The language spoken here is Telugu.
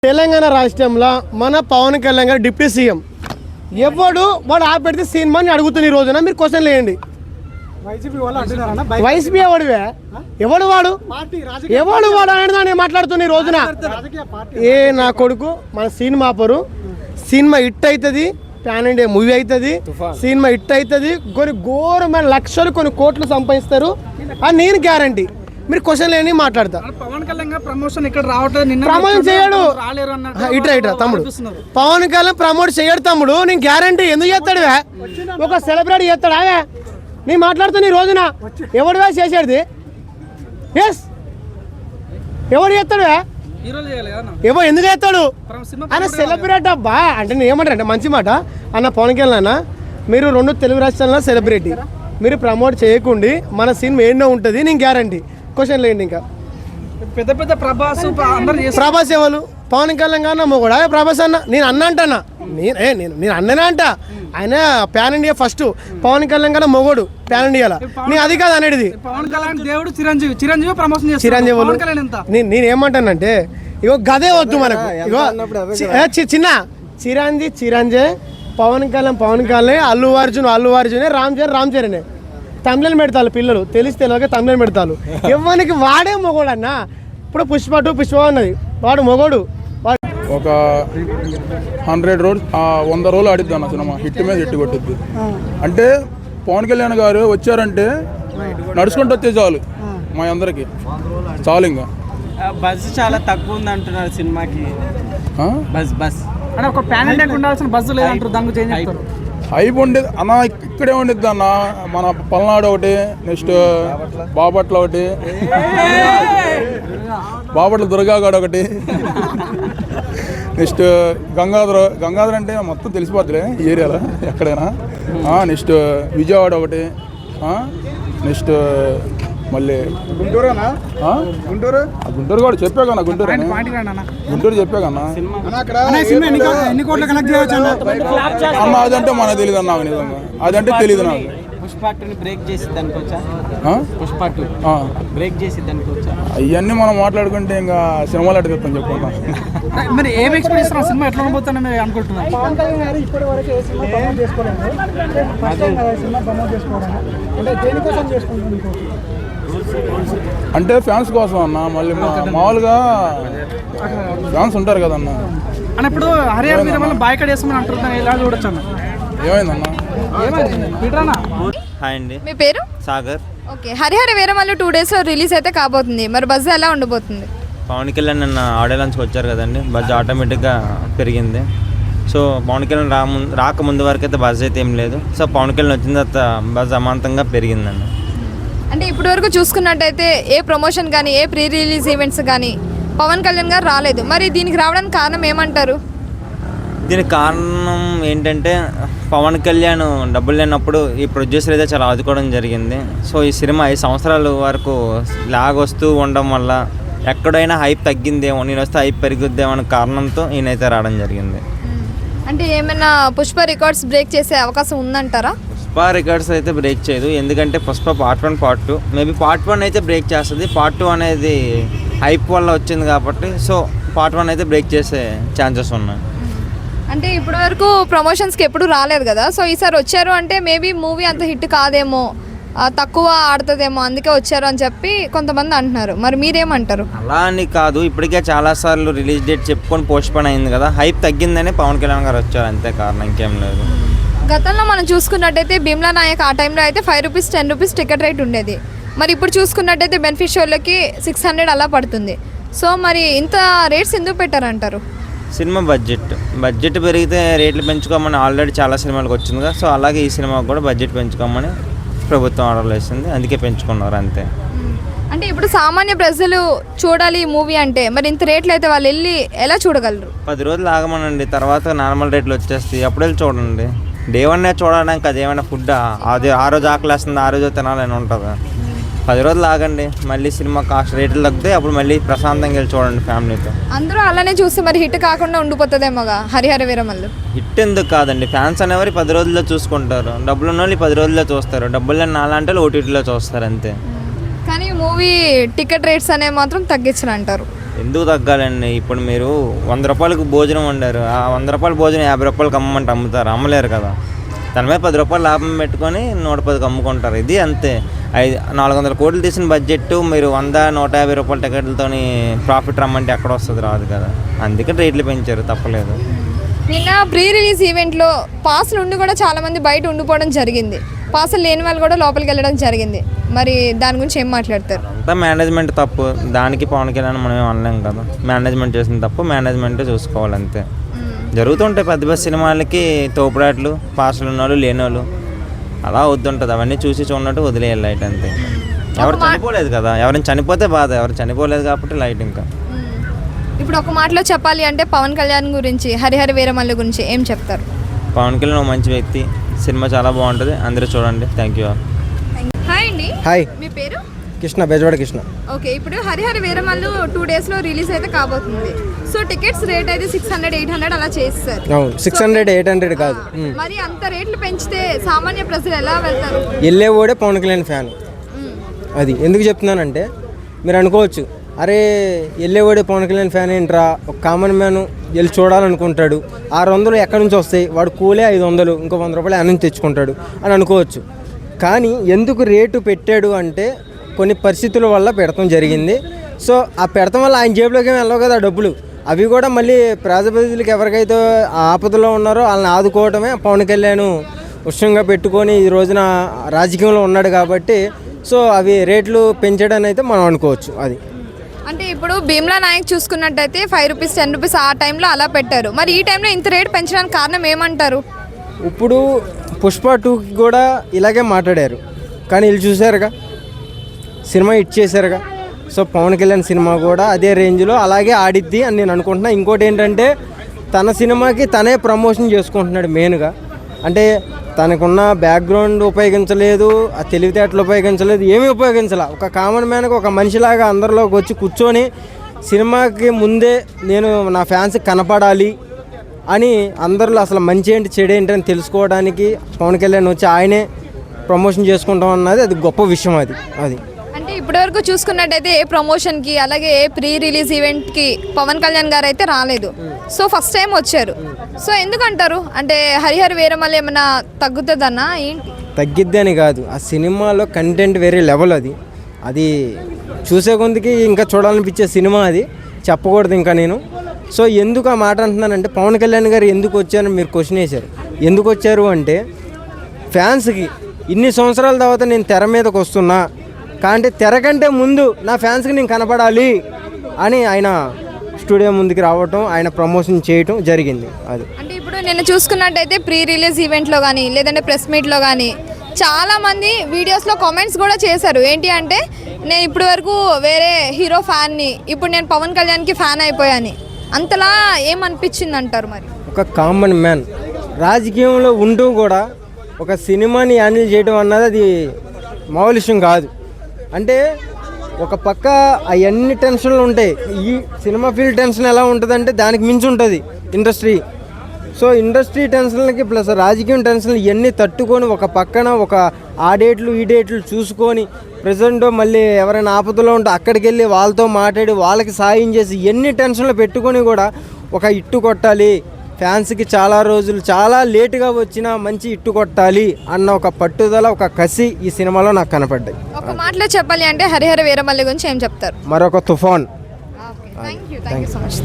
తెలంగాణ రాష్ట్రంలో మన పవన్ కళ్యాణ్ గారు డిప్యూటీ సీఎం వాడు ఆపెడితే సినిమాని అడుగుతుంది ఈ రోజున మీరు క్వశ్చన్ లేయండి. వైసీపీ ఎవడు వాడు అనేది నేను మాట్లాడుతున్నా ఈ రోజున. ఏ నా కొడుకు మన సినిమా హిట్ అవుతుంది, ప్యాన్ ఇండియా మూవీ అవుతుంది, సినిమా హిట్ అవుతుంది, కొన్ని ఘోరమైన లక్షలు కొన్ని కోట్లు సంపాదిస్తారు అని నేను గ్యారంటీ. మీరు క్వశ్చన్ లేని మాట్లాడతా. పవన్ కళ్యాణ్ ప్రమోషన్ ఇక్కడ రావట్లేదు, ప్రమోషన్ చేయడు ఇట్రా తమ్ముడు. పవన్ కళ్యాణ్ ప్రమోట్ చేయడు తమ్ముడు, నేను గ్యారంటీ. ఎందుకు చేస్తాడు? ఒక సెలబ్రిటీ చేస్తాడా? నేను మాట్లాడుతున్నా ఈ రోజున. ఎవడు చేసేది? ఎస్ ఎవడు చేస్తాడు? ఎందుకు చేస్తాడు? ఆయన సెలబ్రిటీ అబ్బా. అంటే నేను ఏమంటారంటే మంచి మాట అన్న పవన్ కళ్యాణ్, మీరు 2 తెలుగు రాష్ట్రాల్లో సెలబ్రిటీ, మీరు ప్రమోట్ చేయకుండా మన సినిమా ఏంటో ఉంటుంది, నేను గ్యారంటీ. క్వశ్చన్ లేండి. ఇంకా పెద్ద పెద్ద ప్రభాస్ ఎవరు? పవన్ కళ్యాణ్ గారు మొగడా? ప్రభాస్ అన్న నేను అంటానా? నేను అన్ననే అంట. ఆయన pan India first, Pawan Kalyan గారు మొగోడు ప్యాన్ ఇండియాలో. నేను అది కాదు అనేది. చిరంజీవి నేను ఏమంటానంటే ఇగో గదే వద్దు మనకు. ఇగో చిన్న చిరంజీవి, పవన్ కళ్యాణ్, అల్లు అర్జున్, రామ్ చరణ్ తమిళని పెడతారు పిల్లలు, తెలియక తమిళని పెడతారు. ఎవరికి వాడే మొగోడు అన్న. ఇప్పుడు పుష్ప 2 పుష్ప ఉన్నది, వాడు మొగోడు. ఒక 100 రోజులు ఆడిద్ది అన్న సినిమా, హిట్ మీద హిట్ కొట్టిద్ది. అంటే పవన్ కళ్యాణ్ గారు వచ్చారంటే నడుచుకుంటూ వచ్చే చాలు మా అందరికి చాలు. ఇంకా బస్ చాలా తక్కువ ఉంది అంటున్నారు సినిమాకి. బస్ అంటే ఒక ప్యాన్ ఇండియాకి ఉండాల్సిన బస్సు లేదంటారు, దానికి చేంజ్ చేస్తారు. హైప్ ఉండేది అన్న, ఇక్కడే ఉండిద్ది అన్న. మన పల్నాడు ఒకటి, నెక్స్ట్ బాపట్ల ఒకటి, బాపట్ల దుర్గాగడ్ ఒకటి, నెక్స్ట్ గంగాధర్ అంటే మొత్తం తెలిసిపోద్దులే ఈ ఏరియాలో ఎక్కడైనా. నెక్స్ట్ విజయవాడ ఒకటి, నెక్స్ట్ మళ్ళీ గుంటూరు కూడా చెప్పా కన్నా. గుంటూరు చెప్పా కన్నా అన్న. అదంటే మనకు తెలియదు అన్న, నిజంగా అదంటే తెలియదు నాకు. అవన్నీ మనం మాట్లాడుకుంటే ఇంకా సినిమాలు అడ్డు చెప్తాం చెప్పుకుంటాం. మరి ఏం ఎక్స్పెక్ట్ సినిమా ఎట్లా ఉండబోతుందని మీరు అనుకుంటున్నారు? అంటే ఫ్యాన్స్ కోసం అన్న. మళ్ళీ మామూలుగా ఫ్యాన్స్ ఉంటారు కదన్న. అని ఇప్పుడు హరిహర వీరమల్లు బాయ్కాట్ చేస్తామని అంటున్నాను, ఎలా చూడొచ్చు అన్న? ఏమైందన్న? హాయ్ అండి, మీ పేరు? Sagar. Okay, Harihara Veeramallu 2 days release అయితే కాబోతుంది, మరి బజ్ ఎలా ఉండబోతుంది? పవన్ కళ్యాణ్ నిన్న ఆడియో లాంచ్కి వచ్చారు కదండి, బజ్ ఆటోమేటిక్గా పెరిగింది. సో పవన్ కళ్యాణ్ రాకముందు వరకు అయితే బజ్ అయితే ఏం లేదు. సో పవన్ కళ్యాణ్ వచ్చిన తర్వాత బజ్ అమాంతంగా పెరిగిందండి. అంటే ఇప్పటి వరకు చూసుకున్నట్టయితే ఏ ప్రమోషన్ కానీ, ఏ ప్రీ రిలీజ్ ఈవెంట్స్ కానీ పవన్ కళ్యాణ్ గారు రాలేదు. మరి దీనికి రావడానికి కారణం ఏమంటారు? దీనికి కారణం ఏంటంటే పవన్ కళ్యాణ్ డబ్బులు లేనప్పుడు ఈ ప్రొడ్యూసర్ అయితే చాలా ఆదుకోవడం జరిగింది. సో ఈ సినిమా 5 సంవత్సరాల వరకు లాగొస్తూ ఉండడం వల్ల ఎక్కడైనా హైప్ తగ్గిందేమో, నేను వస్తే హైప్ పెరుగుద్దేమో అనే కారణంతో ఈయనైతే రావడం జరిగింది. అంటే ఏమైనా పుష్ప రికార్డ్స్ బ్రేక్ చేసే అవకాశం ఉందంటారా? పుష్ప రికార్డ్స్ అయితే బ్రేక్ చేయదు, ఎందుకంటే Pushpa part 1 part 2 maybe part 1 అయితే బ్రేక్ చేస్తుంది. పార్ట్ 2 అనేది హైప్ వల్ల వచ్చింది కాబట్టి సో పార్ట్ 1 అయితే బ్రేక్ చేసే ఛాన్సెస్ ఉన్నాయి. అంటే ఇప్పటి వరకు ప్రమోషన్స్కి ఎప్పుడు రాలేదు కదా, సో ఈసారి వచ్చారు అంటే మేబీ మూవీ అంత హిట్ కాదేమో, తక్కువ ఆడుతుందేమో, అందుకే వచ్చారు అని చెప్పి కొంతమంది అంటున్నారు. మరి మీరేమంటారు? అలా అని కాదు, ఇప్పటికే చాలాసార్లు రిలీజ్ డేట్ చెప్పుకొని పోస్ట్పోన్ అయింది కదా, హైప్ తగ్గిందని పవన్ కళ్యాణ్ గారు వచ్చారు, అంతే కారణం, ఇంకేం లేదు. గతంలో మనం చూసుకున్నట్టయితే భీమ్లా నాయక్ ఆ టైంలో అయితే 5 రూపీస్ 10 రూపీస్ టికెట్ రేట్ ఉండేది. మరి ఇప్పుడు చూసుకున్నట్టయితే బెనిఫిట్ షోలకి 600 అలా పడుతుంది. సో మరి ఇంత రేట్స్ ఎందుకు పెట్టారంటారు? సినిమా బడ్జెట్ పెరిగితే రేట్లు పెంచుకోమని ఆల్రెడీ చాలా సినిమాలకు వచ్చింది కదా, సో అలాగే ఈ సినిమాకి కూడా బడ్జెట్ పెంచుకోమని ప్రభుత్వం ఆర్డర్లు వేసింది, అందుకే పెంచుకున్నారు అంతే. అంటే ఇప్పుడు సామాన్య ప్రజలు చూడాలి ఈ మూవీ అంటే మరి ఇంత రేట్లు అయితే వాళ్ళు వెళ్ళి ఎలా చూడగలరు? 10 రోజులు ఆగమనండి, తర్వాత నార్మల్ రేట్లు వచ్చేస్తాయి, అప్పుడు వెళ్ళి చూడండి. డే 1 చూడడానికి అది ఏమైనా ఫుడ్ అది ఆ రోజు ఆకలి వేస్తుంది, ఆ రోజు తినాలని ఉంటుందా? 10 రోజులు ఆగండి, మళ్ళీ సినిమా కాస్ట్ రేట్లు తగ్గితే అప్పుడు మళ్ళీ ప్రశాంతంగా వెళ్ళి చూడండి ఫ్యామిలీతో. అందరూ అలానే చూస్తే మరి హిట్ కాకుండా ఉండిపోతుందేమోగా హరిహర వీరమల్లు. హిట్ ఎందుకు కాదండి, ఫ్యాన్స్ అనేవారు 10 రోజుల్లో చూసుకుంటారు, డబ్బులు ఉన్న వాళ్ళు 10 రోజుల్లో చూస్తారు, డబ్బులు లేని నాలంటే ఓటీటీలో చూస్తారు అంతే. కానీ మూవీ టికెట్ రేట్స్ అనేవి మాత్రం తగ్గించరు అంటారు. ఎందుకు తగ్గాలండి? ఇప్పుడు మీరు 100 రూపాయలకు భోజనం వండారు, ఆ 100 రూపాయల భోజనం 50 రూపాయలకు అమ్మమంటే అమ్ముతారు? అమ్మలేరు కదా. దాని మీద 10 రూపాయలు లాభం పెట్టుకొని 110కి అమ్ముకుంటారు. ఇది అంతే. 400 కోట్లు తీసిన బడ్జెట్ మీరు 100-150 రూపాయల టికెట్లతో ప్రాఫిట్ రమ్మంటే ఎక్కడ వస్తుంది? రాదు కదా. అందుకే రేట్లు పెంచారు, తప్పలేదు. నిన్న ప్రీ రిలీజ్ ఈవెంట్లో పాసులు ఉండి కూడా చాలామంది బయట ఉండిపోవడం జరిగింది. పాసులు లేని వాళ్ళు కూడా లోపలికి వెళ్ళడం జరిగింది. మరి దాని గురించి ఏం మాట్లాడతారు? అంతా మేనేజ్మెంట్ తప్పు. దానికి పవన్ కళ్యాణ్ మనం ఏం అనలేం కదా. మేనేజ్మెంట్ చేసిన తప్పు మేనేజ్మెంటే చూసుకోవాలి, అంతే. జరుగుతుంటాయి పెద్ద పెద్ద సినిమాలకి తోపుడాట్లు, పాసులు ఉన్నోళ్ళు లేనోళ్ళు అలా వద్దుంటుంది. అవన్నీ చూసి చూడనట్టు వదిలేయాలి లైట్, అంతే. ఎవరు చనిపోలేదు కదా. ఎవరైనా చనిపోతే బాధ, ఎవరు చనిపోలేదు కాబట్టి లైట్. ఇంకా ఇప్పుడు ఒక మాటలో చెప్పాలి అంటే పవన్ కళ్యాణ్ గురించి, హరిహర వీరమల్లు గురించి ఏం చెప్తారు? పవన్ కళ్యాణ్ ఒక మంచి వ్యక్తి. సినిమా చాలా బాగుంటుంది, అందరూ చూడండి. Thank you. హాయ్ అండి. హాయ్, మీ పేరు? కృష్ణ, బెజవాడ కృష్ణ. ఓకే, ఇప్పుడు హరిహర వీరమల్లు 2 డేస్లో రిలీజ్ అయితే కాబోతుంది. సో టికెట్స్ రేట్ అయితే 600-800 అలా చేస్తారు. అవును, 600-800 కాదు. మరి అంత రేట్లు పెంచితే సామాన్య ప్రజలు ఎలా వెళ్తారు? వెళ్ళేవాడే పవన్ కళ్యాణ్ ఫ్యాన్. అది ఎందుకు చెప్తున్నానంటే, మీరు అనుకోవచ్చు, అరే వెళ్ళేవాడే పవన్ కళ్యాణ్ ఫ్యాన్ ఏంట్రా, ఒక కామన్ మ్యాన్ వెళ్ళి చూడాలనుకుంటాడు, 600 ఎక్కడి నుంచి వస్తాయి, వాడు కూలే 500, ఇంకో 100 రూపాయలు అన్ని తెచ్చుకుంటాడు అని అనుకోవచ్చు. కానీ ఎందుకు రేటు పెట్టాడు అంటే కొన్ని పరిస్థితుల వల్ల పెడతాం జరిగింది. సో ఆ పెడతాం వల్ల ఆయన జేబులోకి వెళ్ళవు కదా డబ్బులు. అవి కూడా మళ్ళీ ప్రజాప్రతినిధులకు ఎవరికైతే ఆపదలో ఉన్నారో వాళ్ళని ఆదుకోవటమే పవన్ కళ్యాణ్ ఉష్ణంగా పెట్టుకొని ఈ రోజున రాజకీయంలో ఉన్నాడు కాబట్టి. సో అవి రేట్లు పెంచడం అయితే మనం అనుకోవచ్చు. అది అంటే ఇప్పుడు భీమ్లా నాయక్ చూసుకున్నట్టయితే 5 రూపీస్ 10 రూపీస్ ఆ టైంలో అలా పెట్టారు. మరి ఈ టైంలో ఇంత రేటు పెంచడానికి కారణం ఏమంటారు? ఇప్పుడు పుష్ప 2కి కూడా ఇలాగే మాట్లాడారు, కానీ వీళ్ళు చూసారుగా, సినిమా హిట్ చేశారుగా. సో పవన్ కళ్యాణ్ సినిమా కూడా అదే రేంజ్లో అలాగే ఆడిద్ది అని నేను అనుకుంటున్నా. ఇంకోటి ఏంటంటే, తన సినిమాకి తనే ప్రమోషన్ చేసుకుంటున్నాడు మెయిన్గా. అంటే తనకున్న బ్యాక్గ్రౌండ్ ఉపయోగించలేదు, ఆ తెలివితేటలు ఉపయోగించలేదు, ఏమీ ఉపయోగించాల. ఒక కామన్ మ్యాన్కి ఒక మనిషిలాగా అందరిలోకి వచ్చి కూర్చొని సినిమాకి ముందే నేను నా ఫ్యాన్స్కి కనపడాలి అని అందరిలో అసలు మంచి ఏంటి చెడు ఏంటి అని తెలుసుకోవడానికి పవన్ కళ్యాణ్ వచ్చి ఆయనే ప్రమోషన్ చేసుకుంటాం అన్నది అది గొప్ప విషయం. అది అంటే ఇప్పటివరకు చూసుకున్నట్టయితే ఏ ప్రమోషన్కి అలాగే ఏ ప్రీ రిలీజ్ ఈవెంట్కి పవన్ కళ్యాణ్ గారు అయితే రాలేదు. సో ఫస్ట్ టైం వచ్చారు. సో ఎందుకంటారు? అంటే హరిహర వీరమల్లు ఏమైనా తగ్గుతుందన్నా ఏంటి? తగ్గిద్ది అని కాదు, ఆ సినిమాలో కంటెంట్ వేరే లెవెల్. అది చూసే కొందికి ఇంకా చూడాలనిపించే సినిమా. అది చెప్పకూడదు ఇంకా నేను. సో ఎందుకు ఆ మాట అంటున్నానంటే, పవన్ కళ్యాణ్ గారు ఎందుకు వచ్చారని మీరు క్వశ్చన్ వేశారు. ఎందుకు వచ్చారు అంటే, ఫ్యాన్స్కి ఇన్ని సంవత్సరాల తర్వాత నేను తెర మీదకి వస్తున్నా, కానీ తెర కంటే ముందు నా ఫ్యాన్స్కి నేను కనపడాలి అని ఆయన స్టూడియో ముందుకు రావటం, ఆయన ప్రమోషన్ చేయటం జరిగింది. అది అంటే ఇప్పుడు నేను చూసుకున్నట్టయితే ప్రీ రిలీజ్ ఈవెంట్లో కానీ లేదంటే ప్రెస్ మీట్లో కానీ చాలామంది వీడియోస్లో కామెంట్స్ కూడా చేశారు. ఏంటి అంటే, నేను ఇప్పుడు వరకు వేరే హీరో ఫ్యాన్ని, ఇప్పుడు నేను పవన్ కళ్యాణ్కి ఫ్యాన్ అయిపోయాను. అంతలా ఏమనిపించింది అంటారు? మరి ఒక కామన్ మ్యాన్ రాజకీయంలో ఉంటూ కూడా ఒక సినిమాని హ్యాండిల్ చేయడం అన్నది అది మామూలు విషయం కాదు. అంటే ఒక పక్క అవన్నీ టెన్షన్లు ఉంటాయి. ఈ సినిమా ఫీల్డ్ టెన్షన్ ఎలా ఉంటుందంటే దానికి మించి ఉంటుంది ఇండస్ట్రీ. సో ఇండస్ట్రీ టెన్షన్లకి ప్లస్ రాజకీయం టెన్షన్లు ఇవన్నీ తట్టుకొని ఒక పక్కన ఒక ఆ డేట్లు ఈ డేట్లు చూసుకొని ప్రెసిడెంట్ మళ్ళీ ఎవరైనా ఆపదలో ఉంటే అక్కడికి వెళ్ళి వాళ్ళతో మాట్లాడి వాళ్ళకి సాయం చేసి ఎన్ని టెన్షన్లు పెట్టుకొని కూడా ఒక ఇట్టు కొట్టాలి, ఫ్యాన్స్కి చాలా రోజులు చాలా లేటుగా వచ్చినా మంచి ఇట్టు కొట్టాలి అన్న ఒక పట్టుదల, ఒక కసి ఈ సినిమాలో నాకు కనపడ్డాయి. ఒక మాటలో చెప్పాలి అంటే హరిహర వీరమల్లు గురించి ఏం చెప్తారు? మరొక తుఫాన్. Thank you so much.